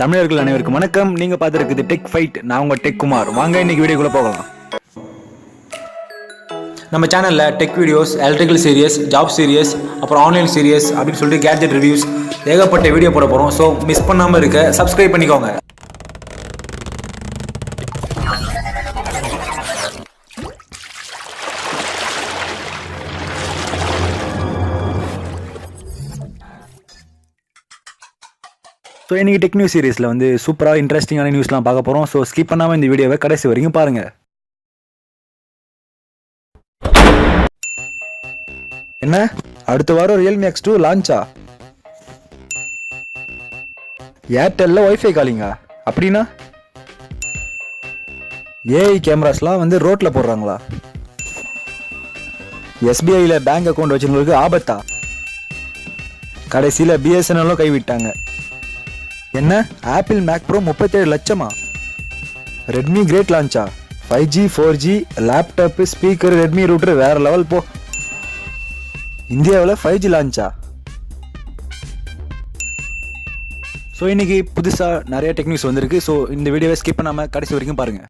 தமிழர்கள் அனைவருக்கும் வணக்கம். நீங்க பார்த்துருக்குது டெக் ஃபைட். நான் உங்க டெக் குமார். வாங்க இன்னைக்கு வீடியோக்குள்ள போகலாம். நம்ம சேனல்ல tech videos, electrical series, job series, அப்புறம் ஆன்லைன் சீரியஸ் அப்படின்னு சொல்லிட்டு கேட்ஜெட் ரிவ்யூஸ் ஏகப்பட்ட வீடியோ போட போறோம். ஸோ மிஸ் பண்ணாம இருக்க சப்ஸ்கிரைப் பண்ணிக்கோங்க. ஸோ இன்றைக்கி டெக் நியூஸ் சீரீஸில் வந்து சூப்பராக இன்ட்ரெஸ்டிங்கான நியூஸ்லாம் பார்க்க போகிறோம். ஸோ ஸ்கிப் பண்ணாமல் இந்த வீடியோவை கடைசி வரைக்கும் பாருங்கள். என்ன அடுத்த வாரம் Realme X2 லான்ச்சா? ஏர்டெல்ல வைஃபை காலிங்கா? அப்படின்னா ஏஐ கேமராஸ்லாம் வந்து ரோட்டில் போடுறாங்களா? எஸ்பிஐயில் பேங்க் அக்கௌண்ட் வச்சுருந்தவங்களுக்கு ஆபத்தா? கடைசியில் பிஎஸ்என்எல்லும் கைவிட்டாங்க. என்ன ஆப்பிள் மேக் ப்ரோ 37 லட்சமா? ரெட்மி கிரேட் லான்ச்சா? 5G 4G laptop speaker Redmi router வேற லெவல் போ. இந்தியாவில் 5G லான்ச்சா? ஸோ இன்னைக்கு புதுசாக நிறைய டெக்னிக்ஸ் வந்திருக்கு. ஸோ இந்த வீடியோவை ஸ்கிப் பண்ணாமல் கடைசி வரைக்கும் பாருங்க.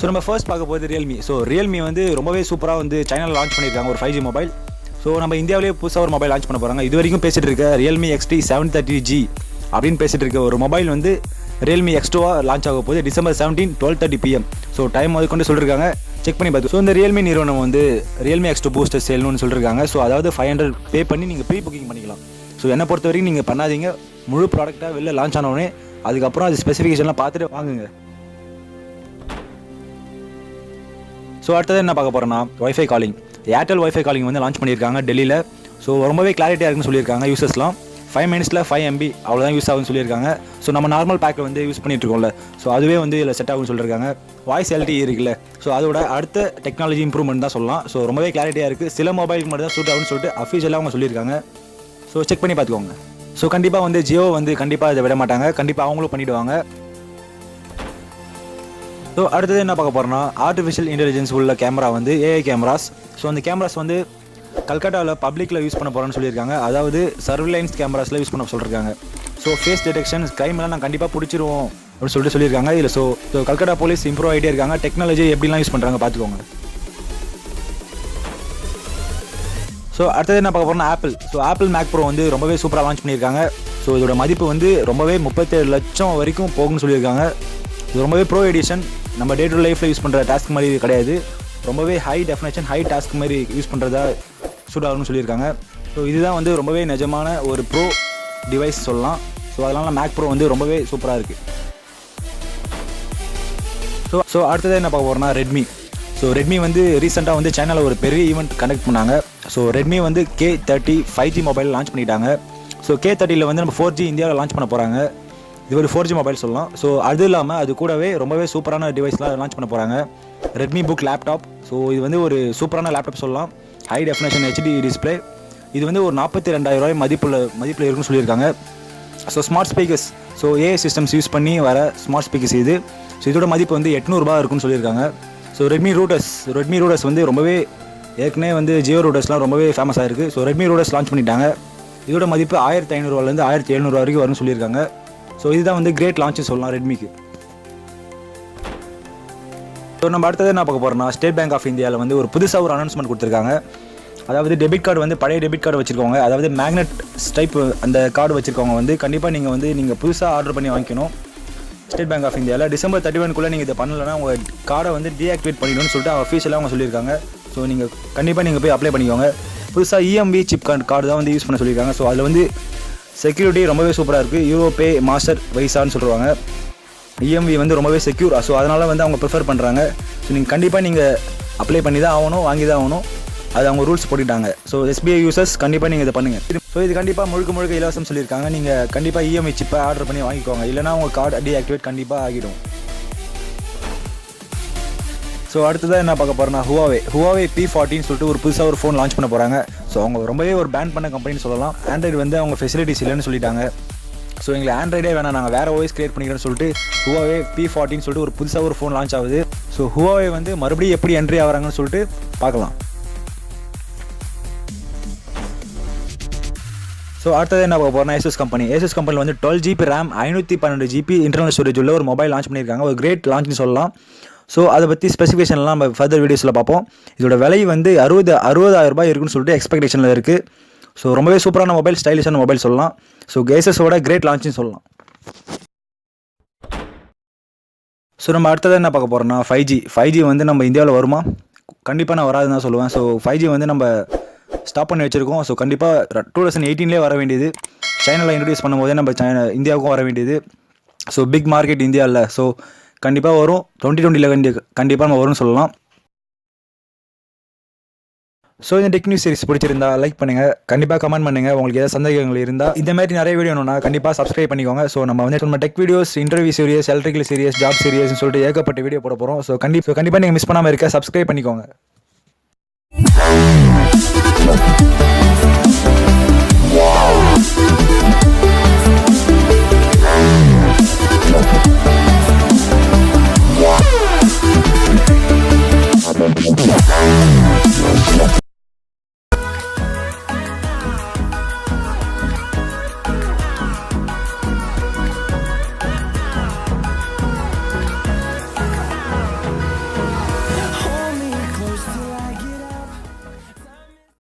ஸோ நம்ம ஃபர்ஸ்ட் பார்க்க போகிறது ரியல்மி. ஸோ ரியல்மி வந்து ரொம்பவே சூப்பராக வந்து சைனாவில் லான்ச் பண்ணியிருக்காங்க ஒரு 5G மொபைல். ஸோ நம்ம இந்தியாவிலேயே புதுசாக ஒரு மொபைல் லான்ச் பண்ண போகிறாங்க. இது வரைக்கும் பேசிகிட்டு இருக்க Realme XT 730G அப்படின்னு பேசிகிட்டு இருக்க ஒரு மொபைல் வந்து Realme X2 லான்ச் ஆக போகுது டிசம்பர் 17 12:30 PM. ஸோ டைம் அது கொண்டு சொல்லியிருக்காங்க, செக் பண்ணி பார்த்து. ஸோ இந்த Realme நிறுவனம் வந்து Realme X2 பூஸ்டர் சேல்னு சொல்லியிருக்காங்க. ஸோ அதாவது 500 பே பண்ணி நீங்கள் ப்ரீ புக்கிங் பண்ணிக்கலாம். ஸோ என்னை பொறுத்த வரைக்கும் நீங்கள் பண்ணாதீங்க. முழு ப்ராடக்டாக வெளில லான்ச் ஆனவுடனே அதுக்கப்புறம் அது ஸ்பெசிஃபிகேஷன்லாம் பார்த்துட்டு வாங்குங்க. ஸோ அடுத்தது என்ன பார்க்க போகிறோன்னா wifi calling. Airtel wifi calling வந்து லான்ச் பண்ணியிருக்காங்க டெல்லியில். ஸோ ரொம்பவே கிளாரிட்டியாக இருக்குன்னு சொல்லியிருக்காங்க. யூசர்ஸ்லாம் 5 மினிட்ஸில் 5 MB அவ்வளோதான் யூஸ் ஆகுன்னு சொல்லியிருக்காங்க. ஸோ நம்ம நார்மல் பேக்கில் வந்து யூஸ் பண்ணிட்டு இருக்கோம்ல, ஸோ அதுவே வந்து இதில் செட் ஆகும்னு சொல்லியிருக்காங்க. வாய்ஸ் LTE இருக்குல்ல, ஸோ அதோட அடுத்த டெக்னாலஜி இம்ப்ரூவ்மெண்ட் தான் சொல்லலாம். ஸோ ரொம்பவே கிளாரிட்டியாக இருக்குது. சில மொபைலுக்கு மட்டும் தான் சூட் ஆகும்னு சொல்லிட்டு அஃபிஷியலாக அவங்க சொல்லியிருக்காங்க. ஸோ செக் பண்ணி பார்த்துக்கோங்க. ஸோ கண்டிப்பாக வந்து ஜியோ வந்து கண்டிப்பாக இதை விட மாட்டாங்க, கண்டிப்பாக அவங்களும் பண்ணிவிடுவாங்க. ஸோ அடுத்தது என்ன பார்க்க போகிறோன்னா ஆர்டிஃபிஷியல் இன்டெலிஜென்ஸ் உள்ள கேமரா வந்து ஏஐ கேமராஸ். ஸோ அந்த கேமராஸ் வந்து கல்கட்டாவில் பப்ளிக்கில் யூஸ் பண்ண போகிறோன்னு சொல்லியிருக்காங்க. அதாவது சர்விலைன்ஸ் கேமராஸில் யூஸ் பண்ண சொல்லியிருக்காங்க. ஸோ ஃபேஸ் டிடெக்ஷன் க்ரைம்லாம் நான் கண்டிப்பாக பிடிச்சிருவோம் அப்படின்னு சொல்லிட்டு சொல்லியிருக்காங்க. இதில் ஸோ கல்கட்டா போலீஸ் இம்ப்ரூவ் ஆகிட்டே இருக்காங்க. டெக்னாலஜி எப்படிலாம் யூஸ் பண்ணுறாங்க பார்த்துக்கோங்க. ஸோ அடுத்தது என்ன பார்க்க போகிறோன்னா apple. So Apple Mac Pro வந்து ரொம்பவே சூப்பராக லான்ச் பண்ணியிருக்காங்க. ஸோ இதோட மதிப்பு வந்து ரொம்பவே 37 லட்சம் வரைக்கும் போகும்னு சொல்லியிருக்காங்க. இது ரொம்பவே ப்ரோ எடிஷன். நம்ம டே டு லைஃப்பில் யூஸ் பண்ணுற டாஸ்க் மாதிரி கிடையாது. ரொம்பவே ஹை டெஃபினேஷன் ஹை டாஸ்க் மாதிரி யூஸ் பண்ணுறதா சூட் ஆகும்னு சொல்லியிருக்காங்க. ஸோ இதுதான் வந்து ரொம்பவே நிஜமான ஒரு ப்ரோ டிவைஸ் சொல்லலாம். ஸோ அதனால் மேக் ப்ரோ வந்து ரொம்பவே சூப்பராக இருக்குது. ஸோ அடுத்தது என்ன பார்க்க போகிறோம்னா ரெட்மி. ஸோ ரெட்மி வந்து ரீசெண்டாக வந்து சைனாவில் ஒரு பெரிய ஈவெண்ட் கண்டக்ட் பண்ணாங்க. ஸோ ரெட்மி வந்து K30 5G மொபைல் லான்ச் பண்ணிட்டாங்க. ஸோ K30ல் வந்து நம்ம 4G இந்தியாவில் லான்ச் பண்ண போகிறாங்க. இது ஒரு 4G மொபைல் சொல்லலாம். ஸோ அது இல்லாமல் அது கூடவே ரொம்பவே சூப்பரான டிவைஸ்லாம் லான்ச் பண்ண போகிறாங்க. Redmi book laptop. ஸோ இது வந்து ஒரு சூப்பரான லேப்டாப் சொல்லலாம். High definition HD display. இது வந்து ஒரு 42,000 ரூபாய் மதிப்பில் இருக்குன்னு சொல்லியிருக்காங்க. So smart speakers. So AI systems use பண்ணி வர ஸ்மார்ட் ஸ்பீக்கர்ஸ் இது. ஸோ இதோட மதிப்பு வந்து 800 ரூபாய் இருக்குன்னு சொல்லியிருக்காங்க. ஸோ ரெட்மி ரூட்டர்ஸ் வந்து ரொம்பவே ஏற்கனவே வந்து ஜியோ ரூட்டர்ஸ்லாம் ரொம்பவே ஃபேமஸாக இருக்குது. ஸோ ரெட்மி ரூட்டர்ஸ் லான்ச் பண்ணிட்டாங்க. இதோட மதிப்பு 1500 ரூபாயிலேருந்து 1700 வரைக்கும் வரும்னு சொல்லியிருக்காங்க. ஸோ இதுதான் வந்து கிரேட் லான்ச்சு சொல்லலாம் ரெட்மிக்கு. ஸோ நம்ம அடுத்தது என்ன பார்க்க போகிறோம்னா ஸ்டேட் பேங்க் ஆஃப் இந்தியாவில் வந்து ஒரு புதுசாக ஒரு அனௌன்ஸ்மெண்ட் கொடுத்துருக்காங்க. அதாவது டெபிட் கார்டு வந்து பழைய டெபிட் கார்டு வச்சுருக்கவங்க, அதாவது மேக்னெட் டைப் அந்த கார்டு வச்சுருக்கவங்க வந்து கண்டிப்பாக நீங்கள் புதுசாக ஆர்டர் பண்ணி வாங்கிக்கணும். ஸ்டேட் பேங்க் ஆஃப் இந்தியாவில் டிசம்பர் 31 நீங்கள் இதை பண்ணலைன்னா உங்கள் கார்டை வந்து டீஆக்டிவேட் பண்ணிடணும்னு சொல்லிட்டு அஃபீஷியலாக அவங்க சொல்லியிருக்காங்க. ஸோ நீங்கள் கண்டிப்பாக போய் அப்ளை பண்ணிக்கோங்க. புதுசாக EMV சிப் கார்டு தான் வந்து யூஸ் பண்ண சொல்லியிருக்காங்க. ஸோ அதில் வந்து செக்யூரிட்டி ரொம்பவே சூப்பராக இருக்குது. யூரோபே மாஸ்டர் வைசான்னு சொல்லுவாங்க. EMV வந்து ரொம்பவே செக்யூர். ஸோ அதனால் வந்து அவங்க ப்ரிஃபர் பண்ணுறாங்க. ஸோ நீங்கள் கண்டிப்பாக அப்ளை பண்ணி தான் ஆகணும், வாங்கி தான் ஆகணும். அது அவங்க ரூல்ஸ் போட்டுட்டாங்க. ஸோ SBI யூசர்ஸ் கண்டிப்பாக நீங்கள் இதை பண்ணுங்கள். ஸோ இது கண்டிப்பாக முழுக்க இலவசம் சொல்லியிருக்காங்க. நீங்கள் கண்டிப்பாக EMI சிப்பை ஆர்டர் பண்ணி வாங்கிக்கோங்க, இல்லைனா உங்கள் கார்டு டீஆக்டிவேட் கண்டிப்பாக ஆகிடும். ஸோ அடுத்ததாக என்ன பார்க்க போகிறோன்னா Huawei P40 சொல்லிட்டு ஒரு புதுசாக ஒரு ஃபோன் லான்ச் பண்ண போகிறாங்க. ஸோ அவங்க ரொம்பவே ஒரு பேன் பண்ண கம்பெனின்னு சொல்லலாம். ஆண்ட்ராய்டு வந்து அவங்க ஃபெசிலிட்டிஸ் இல்லைன்னு சொல்லிட்டாங்க. ஸோ எங்களுக்கு ஆண்ட்ராய்டே வேணாம், நாங்கள் வேறு ஓஎஸ் கிரியேட் பண்ணிக்கிறேன்னு சொல்லிட்டு Huawei P40 சொல்லிட்டு ஒரு புதுசாக ஒரு ஃபோன் லான்ச் ஆகுது. ஸோ Huawei வந்து மறுபடியும் எப்படி என்ட்ரி ஆகிறாங்கன்னு சொல்லிட்டு பார்க்கலாம். ஸோ அடுத்தது என்ன பார்க்க போகிறோம்னா Asus கம்பெனி வந்து 12 GB RAM 512 GB internal storage உள்ள ஒரு மொபைல் லான்ச் பண்ணியிருக்காங்க. ஒரு கிரேட் லான்ச்னு சொல்லலாம். ஸோ அதை பற்றி ஸ்பெசிஃபிகேஷன்லாம் நம்ம ஃபர்தர் வீடியோஸில் பார்ப்போம். இதோட விலை வந்து 60,000 ரூபாய் இருக்குன்னு சொல்லிட்டு எக்ஸ்பெக்டேஷனில் இருக்குது. ஸோ ரொம்பவே சூப்பரான மொபைல், ஸ்டைலிஷான மொபைல் சொல்லலாம். ஸோ Asusஓட கிரேட் லான்ச்னு சொல்லலாம். ஸோ நம்ம அடுத்தது என்ன பார்க்க போகிறோம்னா 5G வந்து நம்ம இந்தியாவில் வருமா? கண்டிப்பாக நான் வராதுன்னு தான் சொல்லுவேன். ஸோ 5G வந்து நம்ம ஸ்டாப் பண்ணி வச்சுருக்கோம். ஸோ கண்டிப்பாக 2018 வர வேண்டியது, சைனாவில் இன்ட்ரடியூஸ் பண்ணும்போதே நம்ம இந்தியாவுக்கும் வர வேண்டியது. ஸோ பிக் மார்க்கெட் இந்தியா இல்லை. ஸோ கண்டிப்பாக வரும். 2020 கண்டிப்பாக நம்ம வரும்னு சொல்லலாம். ஸோ இந்த டெக் நியூஸ் சீரிஸ் பிடிச்சிருந்தா லைக் பண்ணுங்கள், கண்டிப்பாக கமெண்ட் பண்ணுங்கள். உங்களுக்கு ஏதாவது சந்தேகங்கள் இருந்தால் இந்த மாதிரி நிறைய வீடியோ வேணும்னா கண்டிப்பாக சப்ஸ்கிரைப் பண்ணிக்கோங்க. ஸோ நம்ம வந்து நம்ம tech videos, interview series, electrical series, job சீரியஸ்னு சொல்லிட்டு ஏகப்பட்ட வீடியோ போட போகிறோம். ஸோ கண்டிப்பாக நீங்கள் மிஸ் பண்ணாமல் இருக்க சப்ஸ்கிரைப் பண்ணிக்கோங்க.